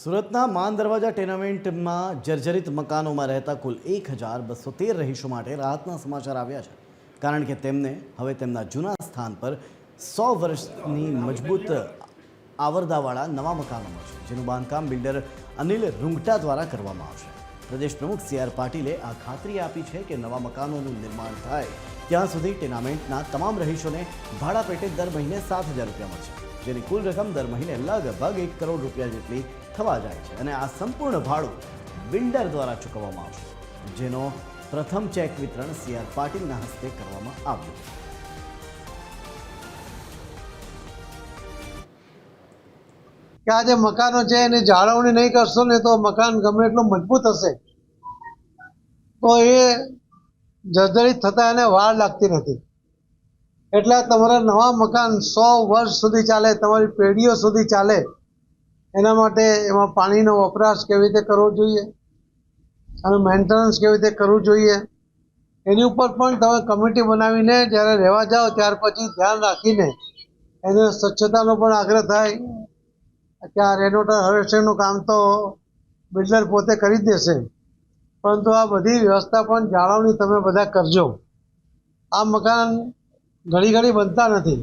સુરતના માન દરવાજા ટેનામેન્ટમાં જર્જરિત મકાનોમાં રહેતા કુલ 1213 રહીશો માટે રાહતના સમાચાર આવ્યા છે, કારણ કે તેમને હવે તેમના જૂના સ્થાન પર 100 વર્ષની મજબૂત આવરદાવાળા નવા મકાનો મળશે, જેનું બાંધકામ બિલ્ડર અનિલ રૂંગટા દ્વારા કરવામાં આવશે। પ્રદેશ પ્રમુખ સી આર પાટીલે આ ખાતરી આપી છે કે નવા મકાનોનું નિર્માણ થાય ત્યાં સુધી ટેનામેન્ટના તમામ રહીશોને ભાડા પેટે દર મહિને 7,000 રૂપિયા મળશે, જેની કુલ રકમ દર મહિને લગભગ 1 કરોડ રૂપિયા જેટલી થવા જાય છે અને આ સંપૂર્ણ ભાડું બિલ્ડર દ્વારા ચૂકવવામાં આવશે, જેનો પ્રથમ ચેક વિતરણ સી આર પાટીલના હસ્તે કરવામાં આવ્યું। કે આ જે મકાનો છે એની જાળવણી નહીં કરશો ને તો મકાન ગમે એટલું મજબૂત હશે તો એ જર્જરિત થતા એને વાર લાગતી નથી। એટલે તમારા નવા મકાન 100 વર્ષ સુધી ચાલે, તમારી પેઢીઓ સુધી ચાલે, એના માટે એમાં પાણીનો વપરાશ કેવી રીતે કરવો જોઈએ અને મેન્ટેનન્સ કેવી રીતે કરવું જોઈએ એની ઉપર પણ તમે કમિટી બનાવીને જ્યારે રહેવા જાઓ ત્યાર પછી ધ્યાન રાખીને એને સ્વચ્છતાનો પણ આગ્રહ થાય કે આ રેનોવેશન હરેશનનું કામ તો બિલ્ડર પોતે કરી જ દેશે, પરંતુ આ બધી વ્યવસ્થા પણ જાળવણી તમે બધા કરજો। આ મકાન ઘડી ઘડી બનતા નથી।